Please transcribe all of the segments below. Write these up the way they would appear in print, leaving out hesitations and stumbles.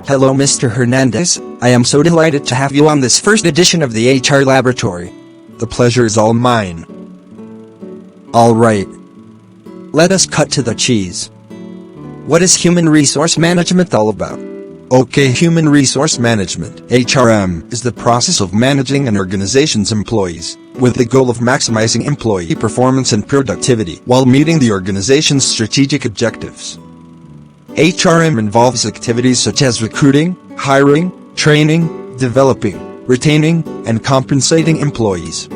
Hello Mr. Hernandez, I am so delighted to have you on this first edition of the HR Laboratory. The pleasure is all mine. Alright. Let us cut to the cheese. What is human resource management all about? Okay, human resource management, HRM, is the process of managing an organization's employees, with the goal of maximizing employee performance and productivity while meeting the organization's strategic objectives. HRM involves activities such as recruiting, hiring, training, developing, retaining, and compensating employees.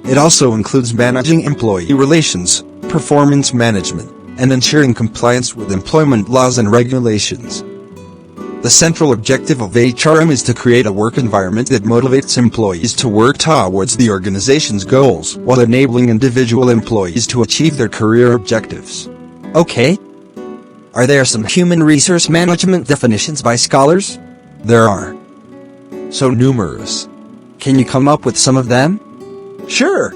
It also includes managing employee relations, performance management, and ensuring compliance with employment laws and regulations. The central objective of HRM is to create a work environment that motivates employees to work towards the organization's goals while enabling individual employees to achieve their career objectives. Okay. Are there some human resource management definitions by scholars? There are. So numerous. Can you come up with some of them? Sure.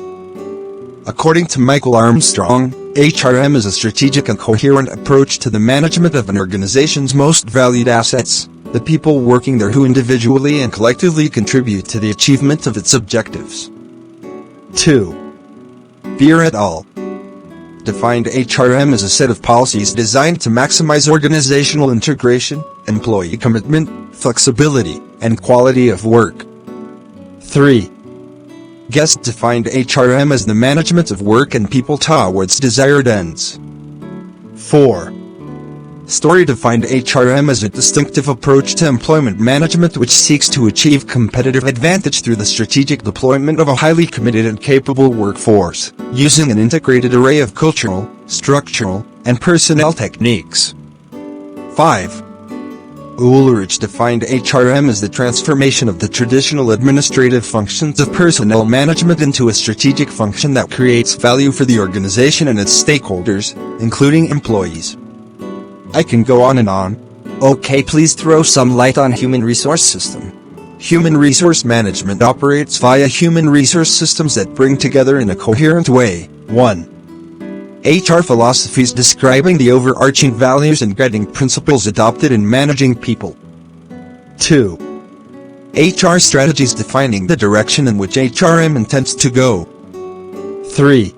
According to Michael Armstrong, HRM is a strategic and coherent approach to the management of an organization's most valued assets, the people working there who individually and collectively contribute to the achievement of its objectives. 2. Beer et al. Defined HRM as a set of policies designed to maximize organizational integration, employee commitment, flexibility, and quality of work. 3. Guest defined HRM as the management of work and people towards desired ends. 4. Story defined HRM as a distinctive approach to employment management which seeks to achieve competitive advantage through the strategic deployment of a highly committed and capable workforce, using an integrated array of cultural, structural, and personnel techniques. 5. Ulrich defined HRM as the transformation of the traditional administrative functions of personnel management into a strategic function that creates value for the organization and its stakeholders, including employees. I can go on and on. Okay, please throw some light on human resource system. Human resource management operates via human resource systems that bring together in a coherent way, 1. HR philosophies describing the overarching values and guiding principles adopted in managing people. 2. HR strategies defining the direction in which HRM intends to go. 3.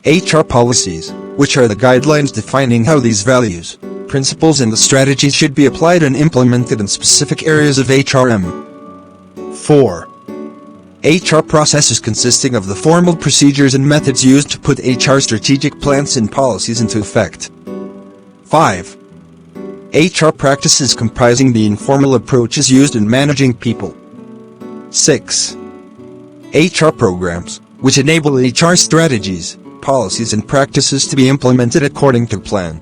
HR policies, which are the guidelines defining how these values, principles and the strategies should be applied and implemented in specific areas of HRM. 4. HR processes consisting of the formal procedures and methods used to put HR strategic plans and policies into effect. 5. HR practices comprising the informal approaches used in managing people. 6. HR programs, which enable HR strategies, policies and practices to be implemented according to plan.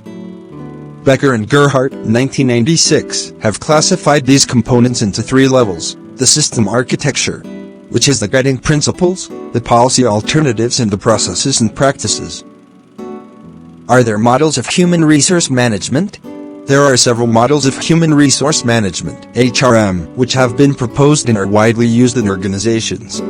Becker and Gerhardt, 1996, have classified these components into 3 levels: the system architecture, which is the guiding principles, the policy alternatives and the processes and practices. Are there models of human resource management? There are several models of human resource management, HRM, which have been proposed and are widely used in organizations.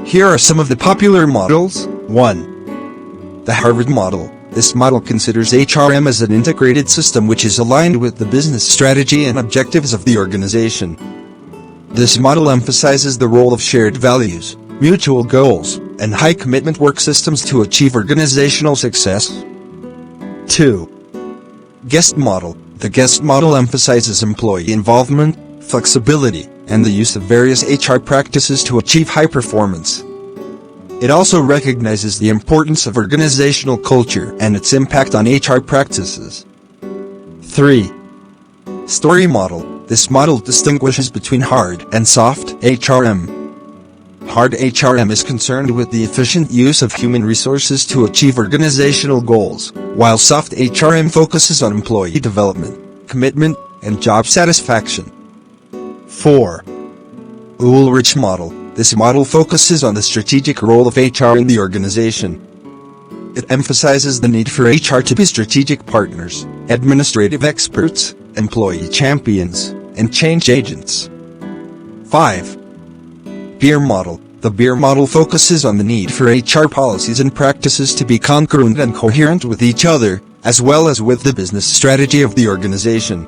Here are some of the popular models. 1. The Harvard model. This model considers HRM as an integrated system which is aligned with the business strategy and objectives of the organization. This model emphasizes the role of shared values, mutual goals, and high-commitment work systems to achieve organizational success. 2. Guest model. The guest model emphasizes employee involvement, flexibility, and the use of various HR practices to achieve high performance. It also recognizes the importance of organizational culture and its impact on HR practices. 3. Story model. This model distinguishes between hard and soft HRM. Hard HRM is concerned with the efficient use of human resources to achieve organizational goals, while soft HRM focuses on employee development, commitment, and job satisfaction. 4. Ulrich model. This model focuses on the strategic role of HR in the organization. It emphasizes the need for HR to be strategic partners, administrative experts, employee champions, and change agents. 5. Beer model. The beer model focuses on the need for HR policies and practices to be congruent and coherent with each other, as well as with the business strategy of the organization.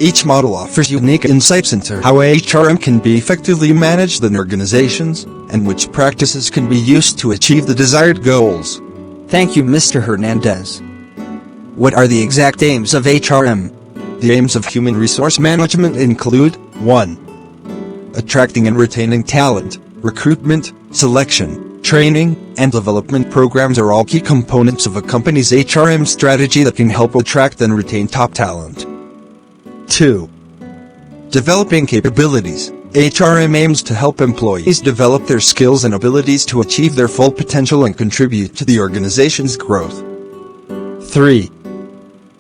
Each model offers unique insights into how HRM can be effectively managed in organizations, and which practices can be used to achieve the desired goals. Thank you, Mr. Hernandez. What are the exact aims of HRM? The aims of human resource management include 1. Attracting and retaining talent. Recruitment, selection, training, and development programs are all key components of a company's HRM strategy that can help attract and retain top talent. 2. Developing capabilities. HRM aims to help employees develop their skills and abilities to achieve their full potential and contribute to the organization's growth. 3.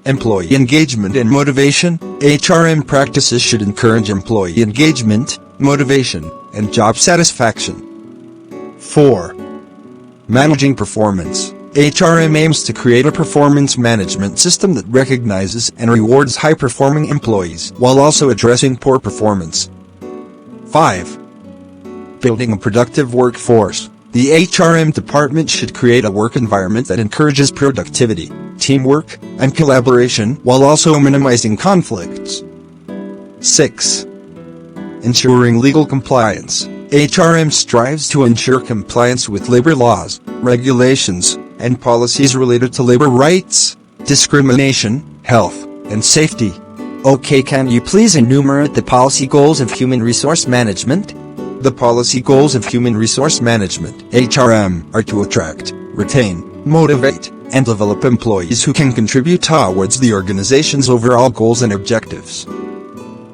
Employee engagement and motivation. HRM practices should encourage employee engagement, motivation, and job satisfaction. 4. Managing performance. HRM aims to create a performance management system that recognizes and rewards high-performing employees while also addressing poor performance. 5. Building a productive workforce. The HRM department should create a work environment that encourages productivity, teamwork, and collaboration while also minimizing conflicts. 6. Ensuring legal compliance. HRM strives to ensure compliance with labor laws, regulations, and policies related to labor rights, discrimination, health, and safety. Okay, can you please enumerate the policy goals of human resource management? The policy goals of human resource management, HRM, are to attract, retain, motivate, and develop employees who can contribute towards the organization's overall goals and objectives.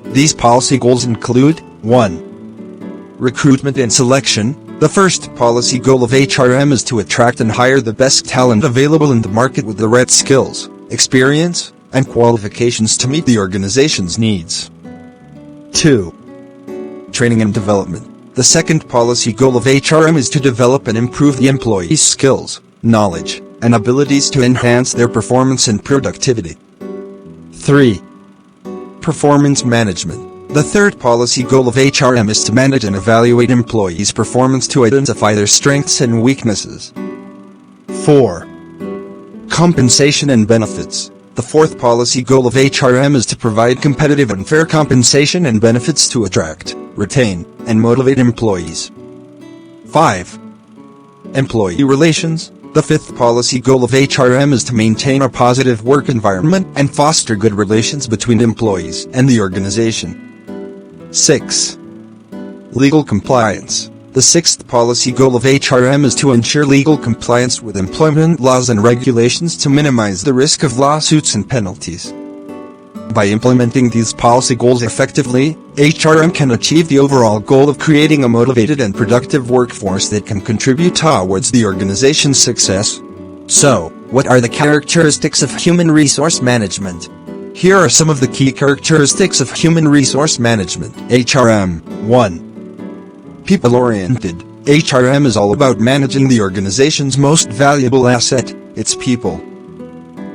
These policy goals include 1. Recruitment and selection. The first policy goal of HRM is to attract and hire the best talent available in the market with the right skills, experience, and qualifications to meet the organization's needs. 2. Training and development. The second policy goal of HRM is to develop and improve the employee's skills, knowledge, and abilities to enhance their performance and productivity. 3. Performance management. The third policy goal of HRM is to manage and evaluate employees' performance to identify their strengths and weaknesses. 4. Compensation and benefits. The fourth policy goal of HRM is to provide competitive and fair compensation and benefits to attract, retain, and motivate employees. 5. Employee relations. The fifth policy goal of HRM is to maintain a positive work environment and foster good relations between employees and the organization. 6. Legal compliance. The sixth policy goal of HRM is to ensure legal compliance with employment laws and regulations to minimize the risk of lawsuits and penalties. By implementing these policy goals effectively, HRM can achieve the overall goal of creating a motivated and productive workforce that can contribute towards the organization's success. So, what are the characteristics of human resource management? Here are some of the key characteristics of human resource management, HRM. 1. People-oriented. HRM is all about managing the organization's most valuable asset, its people.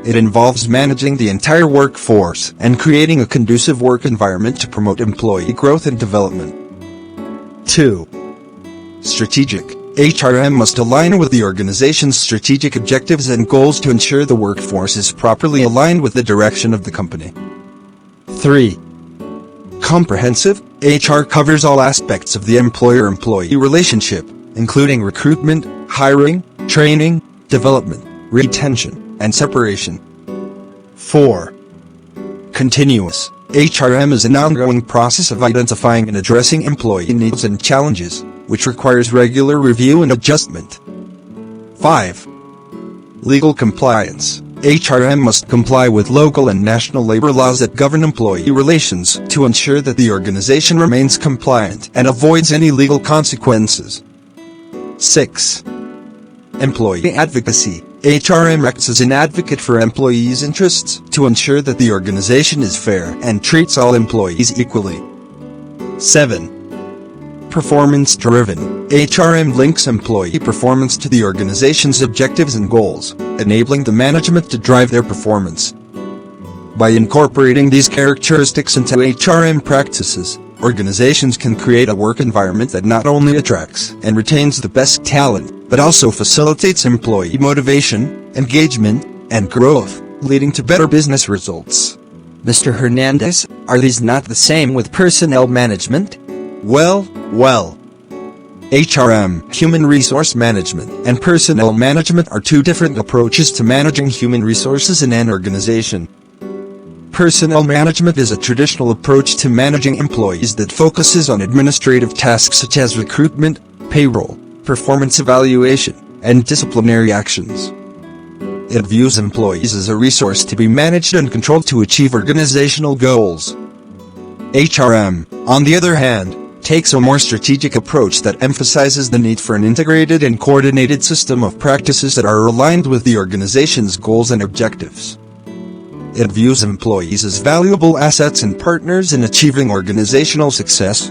It involves managing the entire workforce and creating a conducive work environment to promote employee growth and development. 2. Strategic. HRM must align with the organization's strategic objectives and goals to ensure the workforce is properly aligned with the direction of the company. 3. Comprehensive. HR covers all aspects of the employer-employee relationship, including recruitment, hiring, training, development, retention, and separation. 4. Continuous. HRM is an ongoing process of identifying and addressing employee needs and challenges, which requires regular review and adjustment. 5. Legal compliance. HRM must comply with local and national labor laws that govern employee relations to ensure that the organization remains compliant and avoids any legal consequences. 6. Employee advocacy. HRM acts as an advocate for employees' interests to ensure that the organization is fair and treats all employees equally. 7. Performance-driven. HRM links employee performance to the organization's objectives and goals, enabling the management to drive their performance. By incorporating these characteristics into HRM practices, organizations can create a work environment that not only attracts and retains the best talent, but also facilitates employee motivation, engagement, and growth, leading to better business results. Mr. Hernandez, are these not the same with personnel management? Well, HRM, Human Resource Management, and Personnel Management are two different approaches to managing human resources in an organization. Personnel management is a traditional approach to managing employees that focuses on administrative tasks such as recruitment, payroll, performance evaluation, and disciplinary actions. It views employees as a resource to be managed and controlled to achieve organizational goals. HRM, on the other hand, takes a more strategic approach that emphasizes the need for an integrated and coordinated system of practices that are aligned with the organization's goals and objectives. It views employees as valuable assets and partners in achieving organizational success.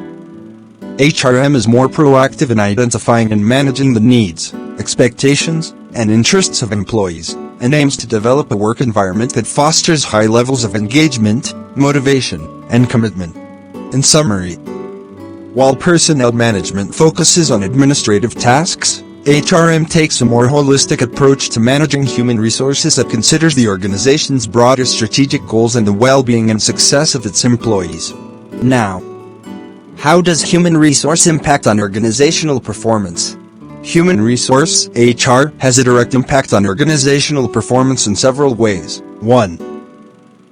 HRM is more proactive in identifying and managing the needs, expectations, and interests of employees, and aims to develop a work environment that fosters high levels of engagement, motivation, and commitment. In summary, while personnel management focuses on administrative tasks, HRM takes a more holistic approach to managing human resources that considers the organization's broader strategic goals and the well-being and success of its employees. Now, how does human resource impact on organizational performance? Human resource, HR, has a direct impact on organizational performance in several ways. 1.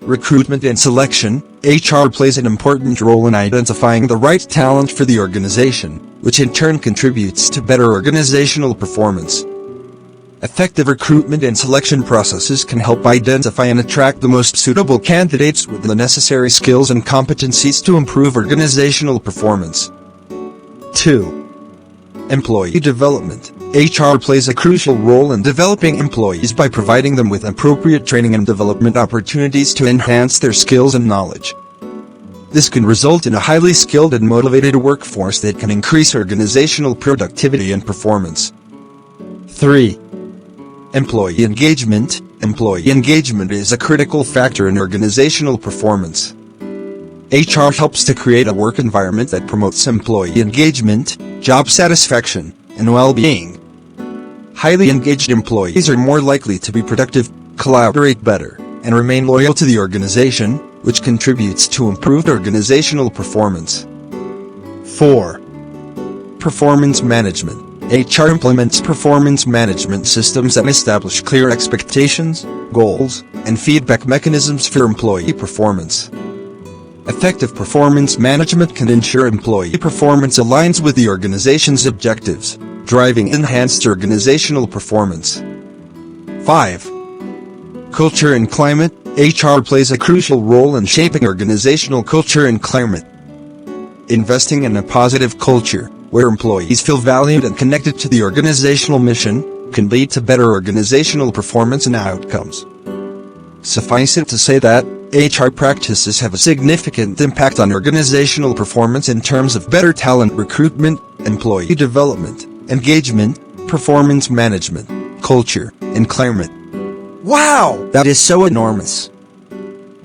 Recruitment and selection. HR plays an important role in identifying the right talent for the organization, which in turn contributes to better organizational performance. Effective recruitment and selection processes can help identify and attract the most suitable candidates with the necessary skills and competencies to improve organizational performance. 2. Employee development. HR plays a crucial role in developing employees by providing them with appropriate training and development opportunities to enhance their skills and knowledge. This can result in a highly skilled and motivated workforce that can increase organizational productivity and performance. 3. Employee engagement. Employee engagement is a critical factor in organizational performance. HR helps to create a work environment that promotes employee engagement, job satisfaction, and well-being. Highly engaged employees are more likely to be productive, collaborate better, and remain loyal to the organization, which contributes to improved organizational performance. 4. Performance management. HR implements performance management systems that establish clear expectations, goals, and feedback mechanisms for employee performance. Effective performance management can ensure employee performance aligns with the organization's objectives, driving enhanced organizational performance. 5. Culture and climate. HR plays a crucial role in shaping organizational culture and climate. Investing in a positive culture, where employees feel valued and connected to the organizational mission, can lead to better organizational performance and outcomes. Suffice it to say that HR practices have a significant impact on organizational performance in terms of better talent recruitment, employee development, engagement, performance management, culture, and climate. Wow! That is so enormous.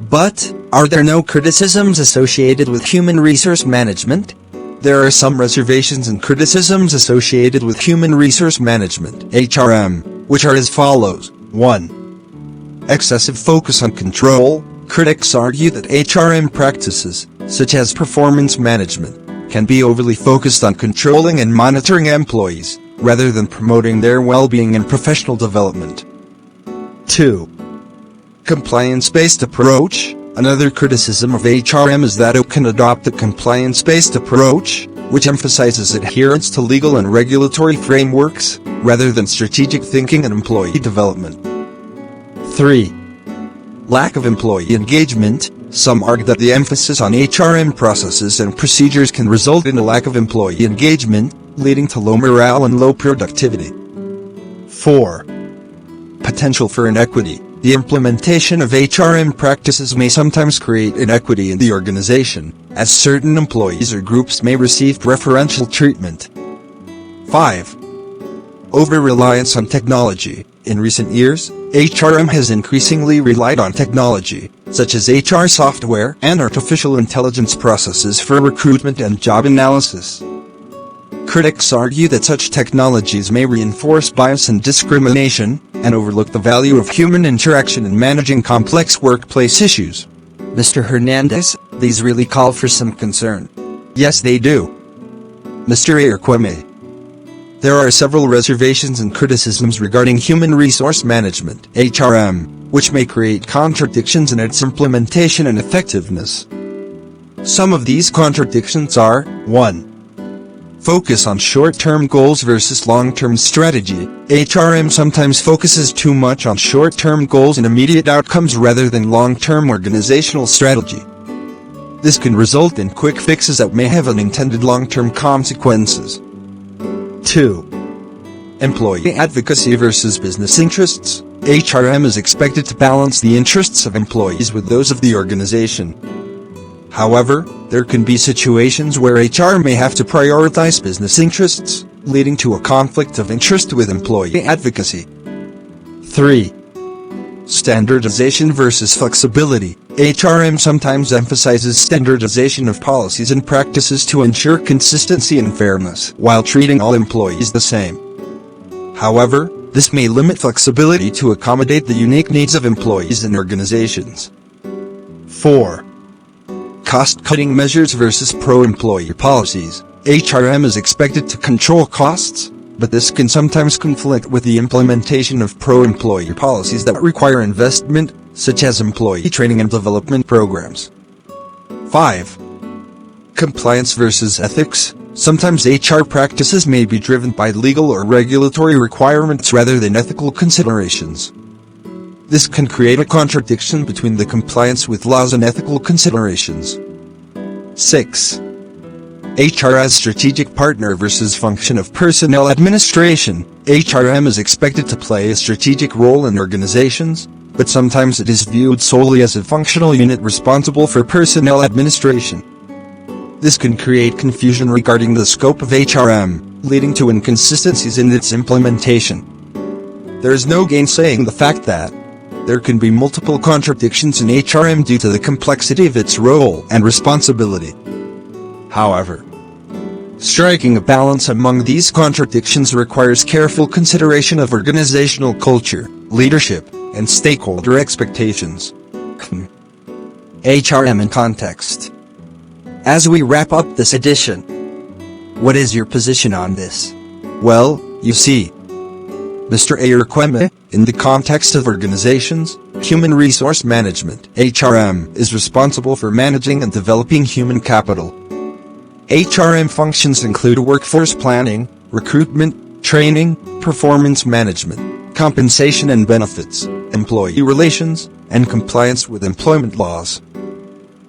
But, are there no criticisms associated with human resource management? There are some reservations and criticisms associated with human resource management, HRM, which are as follows. 1. Excessive focus on control. Critics argue that HRM practices, such as performance management, can be overly focused on controlling and monitoring employees, rather than promoting their well-being and professional development. 2. Compliance-based approach. Another criticism of HRM is that it can adopt a compliance-based approach, which emphasizes adherence to legal and regulatory frameworks, rather than strategic thinking and employee development. 3. Lack of employee engagement. Some argue that the emphasis on HRM processes and procedures can result in a lack of employee engagement, leading to low morale and low productivity. 4. Potential for inequity. The implementation of HRM practices may sometimes create inequity in the organization, as certain employees or groups may receive preferential treatment. 5. Over-reliance on technology. In recent years, HRM has increasingly relied on technology, such as HR software and artificial intelligence processes for recruitment and job analysis. Critics argue that such technologies may reinforce bias and discrimination, and overlook the value of human interaction in managing complex workplace issues. Mr. Hernandez, these really call for some concern. Yes, they do. Mr. Ayerqueme. There are several reservations and criticisms regarding human resource management, HRM, which may create contradictions in its implementation and effectiveness. Some of these contradictions are: 1. Focus on short-term goals versus long-term strategy. HRM sometimes focuses too much on short-term goals and immediate outcomes rather than long-term organizational strategy. This can result in quick fixes that may have unintended long-term consequences. 2. Employee advocacy versus business interests. HRM is expected to balance the interests of employees with those of the organization. However, there can be situations where HR may have to prioritize business interests, leading to a conflict of interest with employee advocacy. 3. Standardization versus flexibility. HRM sometimes emphasizes standardization of policies and practices to ensure consistency and fairness, while treating all employees the same. However, this may limit flexibility to accommodate the unique needs of employees and organizations. 4. Cost-cutting measures versus pro-employee policies. HRM is expected to control costs, but this can sometimes conflict with the implementation of pro-employee policies that require investment, such as employee training and development programs. 5. Compliance versus ethics. Sometimes HR practices may be driven by legal or regulatory requirements rather than ethical considerations. This can create a contradiction between the compliance with laws and ethical considerations. 6. HR as strategic partner versus function of personnel administration. HRM is expected to play a strategic role in organizations, but sometimes it is viewed solely as a functional unit responsible for personnel administration. This can create confusion regarding the scope of HRM, leading to inconsistencies in its implementation. There is no gainsaying the fact that there can be multiple contradictions in HRM due to the complexity of its role and responsibility. However, striking a balance among these contradictions requires careful consideration of organizational culture, leadership, and stakeholder expectations. HRM in context. As we wrap up this edition, what is your position on this? Well, you see, Mr. Ayerqueme, in the context of organizations, human resource management, HRM, is responsible for managing and developing human capital. HRM functions include workforce planning, recruitment, training, performance management, compensation and benefits, employee relations, and compliance with employment laws.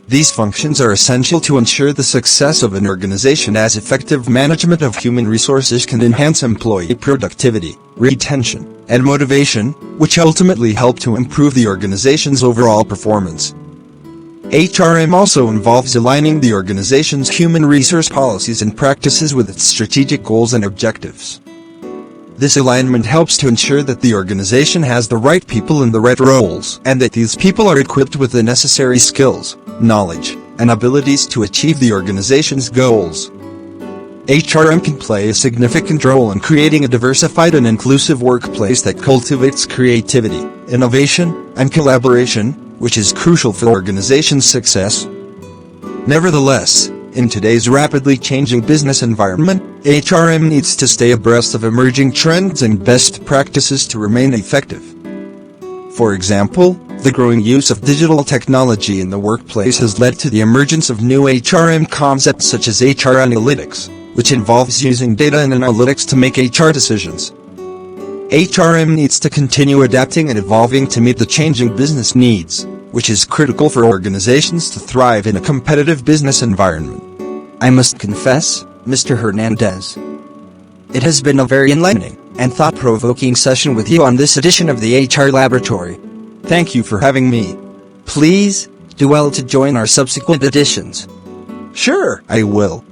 These functions are essential to ensure the success of an organization, as effective management of human resources can enhance employee productivity, retention, and motivation, which ultimately help to improve the organization's overall performance. HRM also involves aligning the organization's human resource policies and practices with its strategic goals and objectives. This alignment helps to ensure that the organization has the right people in the right roles, and that these people are equipped with the necessary skills, knowledge, and abilities to achieve the organization's goals. HRM can play a significant role in creating a diversified and inclusive workplace that cultivates creativity, innovation, and collaboration, which is crucial for organizations' success. Nevertheless, in today's rapidly changing business environment, HRM needs to stay abreast of emerging trends and best practices to remain effective. For example, the growing use of digital technology in the workplace has led to the emergence of new HRM concepts such as HR analytics, which involves using data and analytics to make HR decisions. HRM needs to continue adapting and evolving to meet the changing business needs, which is critical for organizations to thrive in a competitive business environment. I must confess, Mr. Hernandez, it has been a very enlightening and thought-provoking session with you on this edition of the HR Laboratory. Thank you for having me. Please, do well to join our subsequent editions. Sure, I will.